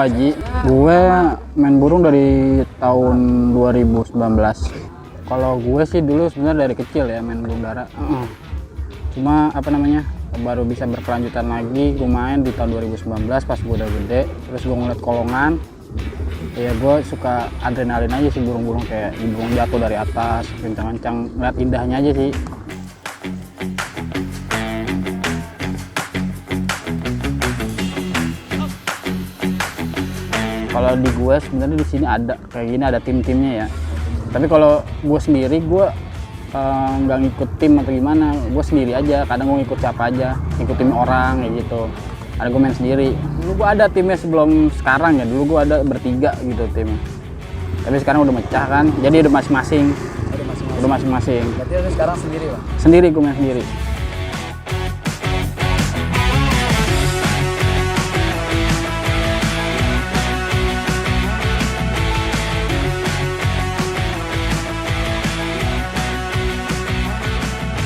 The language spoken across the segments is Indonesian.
Haji. Gue main burung dari tahun 2019. Kalau gue sih dulu sebenarnya dari kecil ya main burung dara. Cuma baru bisa berkelanjutan lagi gue main di tahun 2019 pas gue udah gede. Terus gue ngeliat kolongan. Ya gue suka adrenalin aja sih burung-burung kayak burung jatuh dari atas, kencang-kencang, ngeliat indahnya aja sih. Kalau di gue sebenarnya di sini ada kayak gini, ada tim-timnya ya. Tapi kalau gue sendiri gue nggak ngikut tim atau gimana, gue sendiri aja. Kadang gue ngikut siapa aja, ngikutin orang kayak gitu. Ada gue main sendiri. Dulu gue ada timnya sebelum sekarang ya. Dulu gue ada bertiga gitu timnya. Tapi sekarang udah mecah kan, jadi udah masing-masing. Udah masing-masing. Berarti lu sekarang sendiri, Bang? Sendiri, gue main sendiri.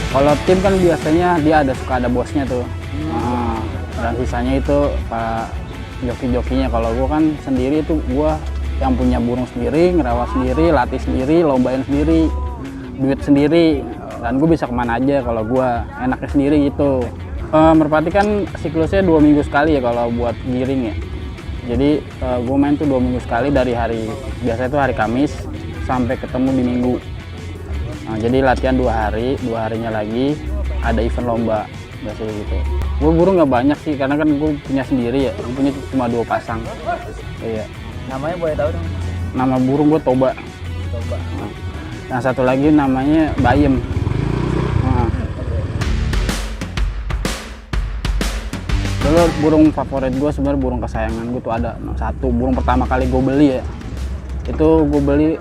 Kalau tim kan biasanya dia suka ada bosnya tuh. Dan sisanya itu pak joki-jokinya. Kalau gue kan sendiri tuh, gue yang punya burung sendiri, ngerawat sendiri, latih sendiri, lombain sendiri, duit sendiri. Dan gue bisa kemana aja kalau gue enaknya sendiri gitu. Merpati kan siklusnya 2 minggu sekali ya kalau buat giring ya. Jadi gue main tuh 2 minggu sekali dari hari, biasanya itu hari Kamis sampai ketemu di Minggu. Nah, jadi latihan 2 hari, 2 harinya lagi ada event lomba, biasanya gitu. Gue burung nggak banyak sih, karena kan gue punya sendiri ya, gue punya cuma 2 pasang. Iya. Namanya boleh tahu dong? Nama burung gue Toba. Toba. Nah, yang satu lagi namanya Bayem. Nah. Dulu burung favorit gue sebenarnya, burung kesayangan gue tuh ada satu, burung pertama kali gue beli ya. Itu gue beli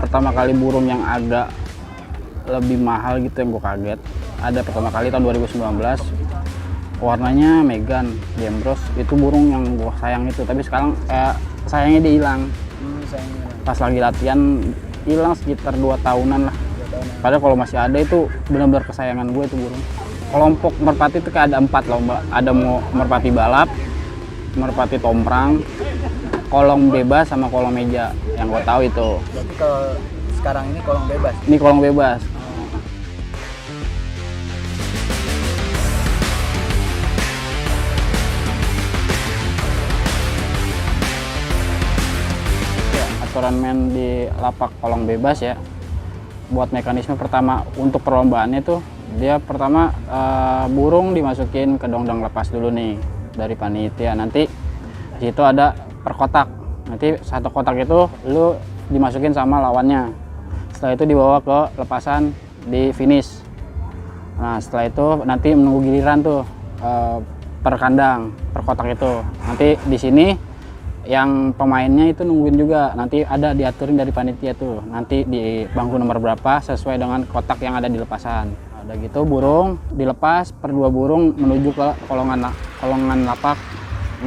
pertama kali burung yang agak lebih mahal gitu, yang gue kaget. Ada pertama kali tahun 2019, warnanya Megan Gembros. Itu burung yang gue sayang itu, tapi sekarang sayangnya dia hilang. Pas lagi latihan hilang sekitar 2 tahunan lah. Padahal kalau masih ada itu benar-benar kesayangan gue itu burung. Kelompok merpati itu kayak ada 4 lomba. Ada merpati balap, merpati tomprang, kolong bebas sama kolong meja yang gue tahu itu. Berarti kalau sekarang ini kolong bebas? Ini kolong bebas. Ya, aturan main di lapak kolong bebas ya. Buat mekanisme pertama untuk perlombaannya tuh, dia pertama burung dimasukin ke dongdong lepas dulu nih dari panitia. Nanti di situ ada per kotak. Nanti satu kotak itu lu dimasukin sama lawannya. Setelah itu dibawa ke lepasan di finish. Nah setelah itu nanti menunggu giliran tuh per kandang, per kotak itu. Nanti di sini yang pemainnya itu nungguin juga. Nanti ada diaturin dari panitia tuh. Nanti di bangku nomor berapa sesuai dengan kotak yang ada di lepasan. Ada gitu burung dilepas per 2 burung menuju ke kolongan lapak.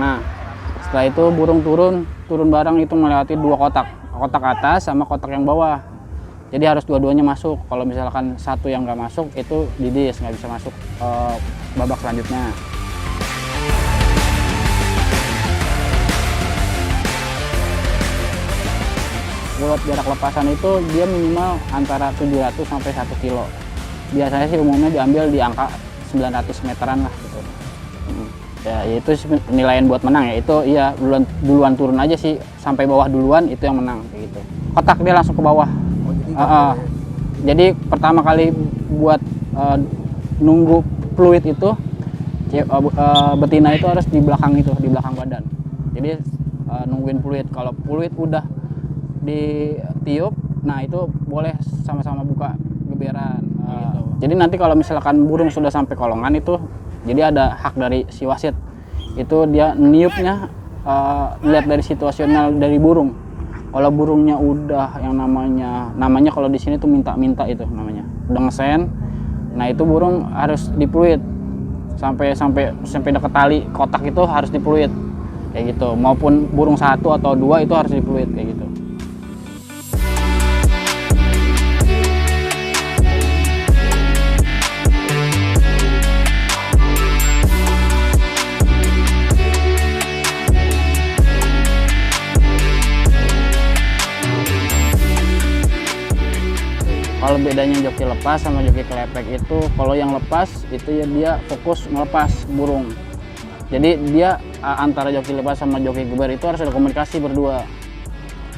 Nah setelah itu burung turun bareng itu melewati 2 kotak. Kotak atas sama kotak yang bawah. Jadi harus dua-duanya masuk. Kalau misalkan satu yang nggak masuk itu didis, nggak bisa masuk babak selanjutnya. Buat jarak lepasan itu dia minimal antara 700 sampai 1 kilo. Biasanya sih umumnya diambil di angka 900 meteran lah gitu. Ya itu penilaian buat menang ya, itu iya duluan turun aja sih, sampai bawah duluan itu yang menang kayak gitu. Kotak dia langsung ke bawah. Jadi pertama kali buat nunggu fluid itu betina itu harus di belakang badan. Jadi nungguin fluid. Kalau fluid udah ditiup, nah itu boleh sama-sama buka geberan. Gitu. Jadi nanti kalau misalkan burung sudah sampai kolongan itu, jadi ada hak dari si wasit. Itu dia niupnya lihat dari situasional dari burung. Kalau burungnya udah yang namanya kalau di sini tuh minta itu namanya. Udah ngesen. Nah, itu burung harus dipluit. Sampai dekat tali kotak itu harus dipluit. Kayak gitu. Maupun burung 1 atau 2 itu harus dipluit kayak gitu. Kalau bedanya joki lepas sama joki kelepek itu, kalau yang lepas itu ya dia fokus ngelepas burung. Jadi dia antara joki lepas sama joki geber itu harus ada komunikasi berdua.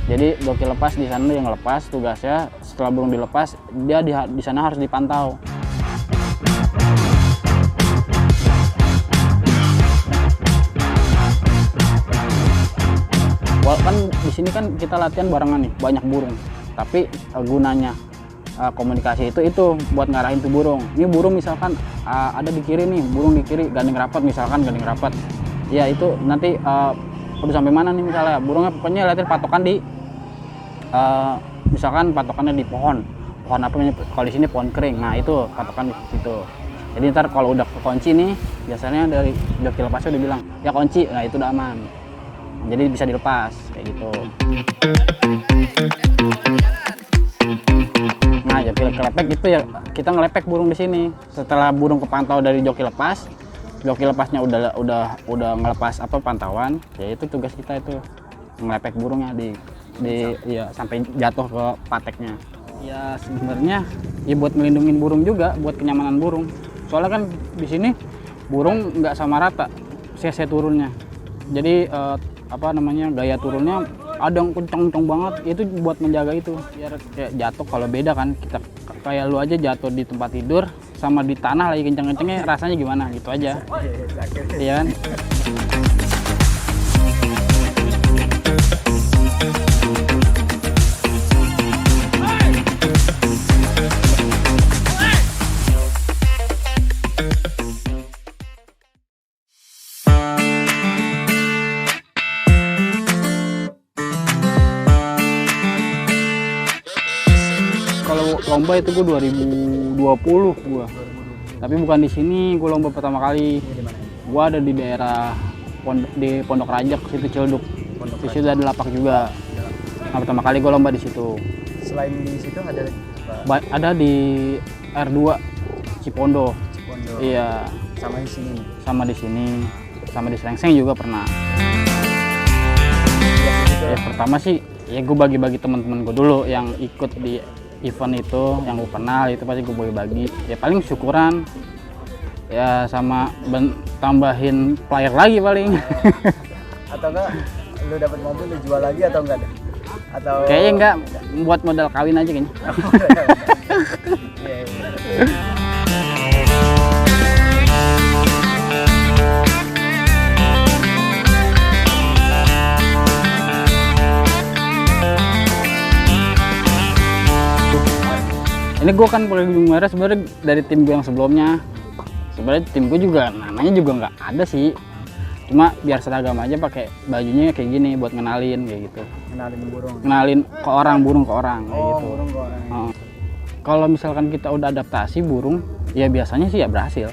Jadi joki lepas di sana yang ngelepas tugasnya, setelah burung dilepas dia di sana harus dipantau. Kan di sini kan kita latihan barengan nih, banyak burung. Tapi gunanya komunikasi itu buat ngarahin tuh burung. Ini burung misalkan ada di kiri nih, burung di kiri gandeng rapat, misalkan gandeng rapat. Ya itu nanti udah sampai mana nih misalnya burungnya, pokoknya latihan patokan di misalkan patokannya di pohon apa namanya, kalau di sini pohon kering. Nah itu patokan di situ. Jadi ntar kalau udah kekunci nih, biasanya dari joki lepasnya udah bilang ya kunci, nah itu udah aman. Jadi bisa dilepas kayak gitu. Nah, joki kelepek itu ya kita ngelepek burung di sini. Setelah burung kepantau dari joki lepasnya udah ngelepas pantauan, ya itu tugas kita itu ngelepek burungnya ya sampai jatuh ke pateknya. Ya sebenarnya ya buat melindungi burung juga, buat kenyamanan burung. Soalnya kan di sini burung nggak sama rata cc turunnya. Jadi gaya turunnya ada yang kenceng-kenceng banget, itu buat menjaga itu biar kayak jatuh. Kalau beda kan, kita kayak lu aja jatuh di tempat tidur sama di tanah lagi kenceng-kencengnya, rasanya gimana gitu aja. Iya kan? Kalau lomba itu gue 2020 gua. Tapi bukan di sini gue lomba pertama kali. Gue ada di daerah di Pondok Rajak, situ Cilduk. Di situ ada lapak juga. Nah, pertama kali gue lomba di situ. Selain di situ ada di R2 Cipondo. Iya. Sama di sini. Sama di Serengseng juga pernah. Ya pertama sih ya gue bagi-bagi teman-teman gue dulu yang ikut di event itu, yang gue kenal itu pasti gue bagi-bagi. Ya paling syukuran ya sama tambahin player lagi paling. Atau enggak lu dapat mobil lu jual lagi atau enggak ada? Atau kayaknya enggak, buat modal kawin aja kayaknya. Ini gue kan pakai Gunung Merah sebenarnya dari tim gue yang sebelumnya. Sebenarnya tim gue juga namanya juga nggak ada sih. Cuma biar seragam aja pakai bajunya kayak gini buat ngenalin kayak gitu. Kenalin burung. Kenalin ke orang, burung ke orang kayak gitu. Burung ke orang. Kalau misalkan kita udah adaptasi burung, ya biasanya sih ya berhasil.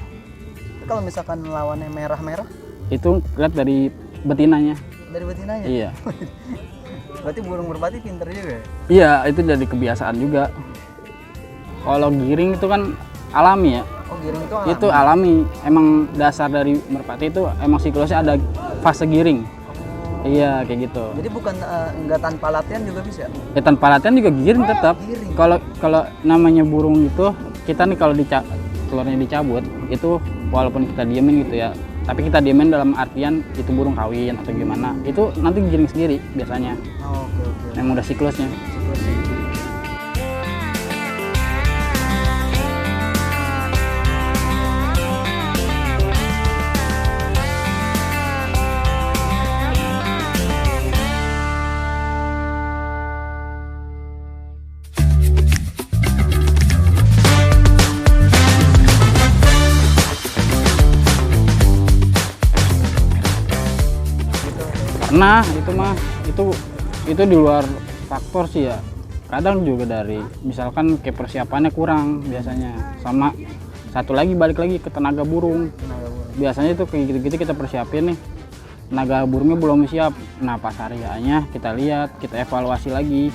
Kalau misalkan lawannya merah-merah? Itu lihat dari betinanya. Dari betinanya? Iya. Berarti burung merpati pinter juga ya? Iya, itu dari kebiasaan juga. Kalau giring itu kan alami ya. Oh, giring itu alami? Itu alami. Emang dasar dari merpati itu emang siklusnya ada fase giring. Iya, kayak gitu. Jadi bukan nggak tanpa latihan juga bisa? Ya tanpa latihan juga giring tetap. Kalau namanya burung itu, kita nih kalau telurnya dicabut, itu walaupun kita diemin gitu ya, tapi kita diemin dalam artian itu burung kawin atau gimana, itu nanti giring sendiri biasanya. Oh, oke. Yang udah siklusnya. Nah, itu di luar faktor sih ya. Kadang juga dari misalkan kayak persiapannya kurang biasanya. Sama satu lagi balik lagi ke tenaga burung. Biasanya itu kayak gitu-gitu kita persiapin nih. Tenaga burungnya belum siap. Nah, pas hariannya kita lihat, kita evaluasi lagi.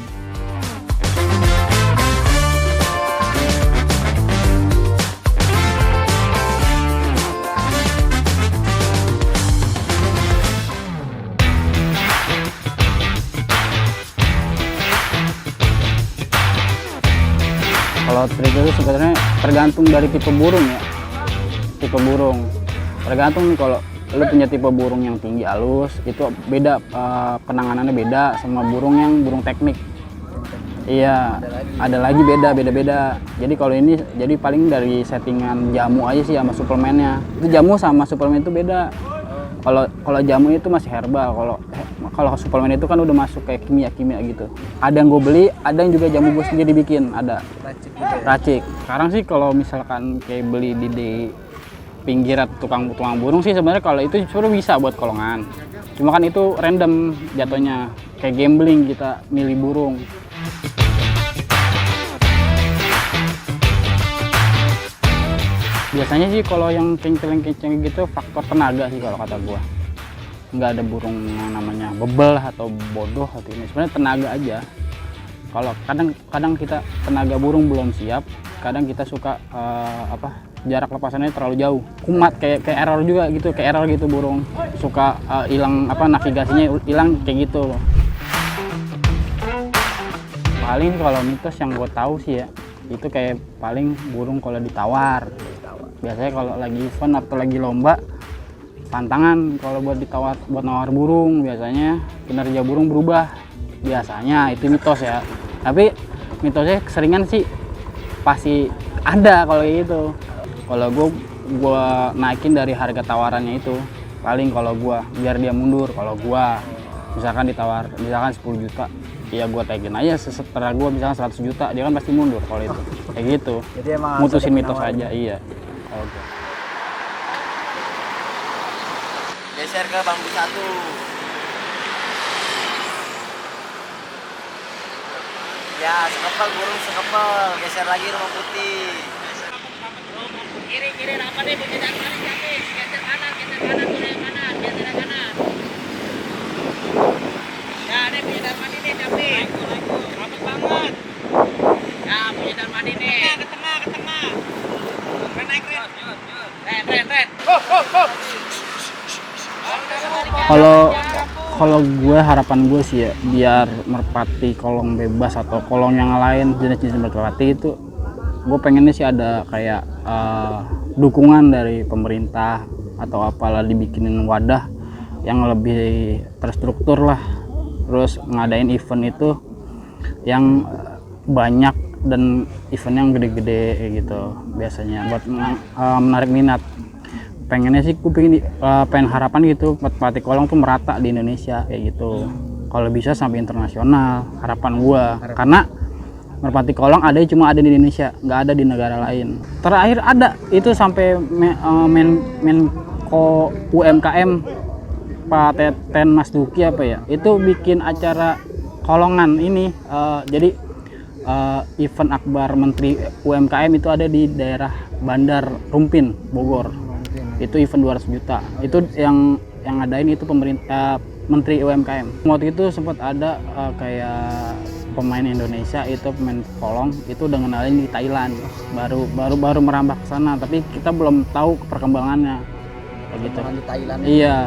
Kalau Kalau trik itu sebenarnya tergantung dari tipe burung ya. Tipe burung. Tergantung nih, kalau lu punya tipe burung yang tinggi halus itu beda, penanganannya beda sama burung yang burung teknik. Iya, ada lagi beda. Jadi kalau ini jadi paling dari settingan jamu aja sih sama suplemennya. Itu jamu sama suplemen itu beda. Kalau jamu itu masih herbal, kalau suplemen itu kan udah masuk kayak kimia gitu. Ada yang gue beli, ada yang juga jamu gue sendiri bikin, ada. Racik. Sekarang sih kalau misalkan kayak beli di pinggir atau tukang burung sih sebenarnya kalau itu sebenarnya bisa buat kolongan. Cuma kan itu random jatuhnya, kayak gambling kita milih burung. Biasanya sih kalau yang kenceng gitu faktor tenaga sih kalau kata gua. Nggak ada burung yang namanya bebel atau bodoh atau ini, sebenarnya tenaga aja. Kalau kadang kita tenaga burung belum siap, kadang kita suka jarak lepasannya terlalu jauh, kumat kayak error juga gitu, kayak error gitu burung, suka hilang navigasinya hilang kayak gitu. Paling kalau mitos yang gue tahu sih ya, itu kayak paling burung kalau ditawar. Biasanya kalau lagi event atau lagi lomba, tantangan kalau buat nawar burung, biasanya kinerja burung berubah. Biasanya itu mitos ya. Tapi mitosnya keseringan sih pasti ada kalau gitu. Kalau gue naikin dari harga tawarannya itu, paling kalau gue biar dia mundur. Kalau gue misalkan 10 juta, ya gue tagin aja setelah gue misalkan 100 juta, dia kan pasti mundur kalau itu. Kayak gitu. Jadi emang mutusin mitos aja, iya. Okay. Geser ke bambu satu. Ya, sekepel burung sekepel. Geser lagi rumah putih. Kiri apa nih? Geser kanan, geser kanan, geser kanan. Ya, ini punya darmadi nih, tapi rapet banget. Ya, punya darmadi nih. Ke tengah. Naik. Ren. Kalau gue harapan gue sih ya, biar merpati kolong bebas atau kolong yang lain jenis-jenis merpati itu, gue pengennya sih ada kayak dukungan dari pemerintah atau apalah, dibikinin wadah yang lebih terstruktur lah, terus ngadain event itu yang banyak dan event yang gede-gede kayak gitu biasanya buat menarik minat. Pengennya sih gue pengen harapan gitu merpati kolong tuh merata di Indonesia kayak gitu, kalau bisa sampai internasional harapan gue, karena merpati kolong cuma ada di Indonesia, nggak ada di negara lain. Terakhir ada itu sampai Menko UMKM Pak Teten Mas Duki itu bikin acara kolongan ini, jadi event akbar Menteri UMKM itu ada di daerah Bandar Rumpin, Bogor. Itu event 200 juta. Itu yang ngadain itu pemerintah, Menteri UMKM. Waktu itu sempat ada kayak pemain Indonesia itu pemain kolong itu udah ngenalin di Thailand. Baru merambah ke sana, tapi kita belum tahu perkembangannya. Kayak gitu. Di Thailand. Iya.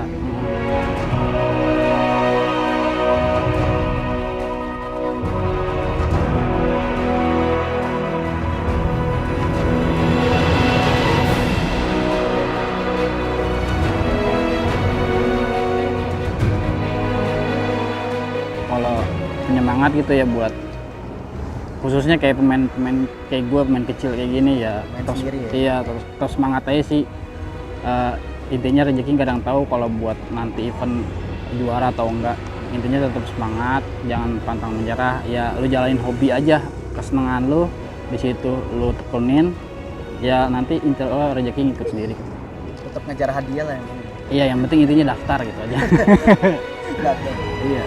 Penyemangat gitu ya buat khususnya kayak pemain kayak gue, pemain kecil kayak gini ya, terus semangat aja sih. Intinya rezeki kadang tahu kalau buat nanti event juara atau enggak, intinya tetap semangat, jangan pantang menyerah ya. Lu jalanin hobi aja, kesenangan lu di situ lu tekunin ya, nanti insya Allah rezeki ngikut sendiri. Tetap ngejar hadiah lah yang iya, yang penting intinya daftar gitu aja. Daftar. Iya.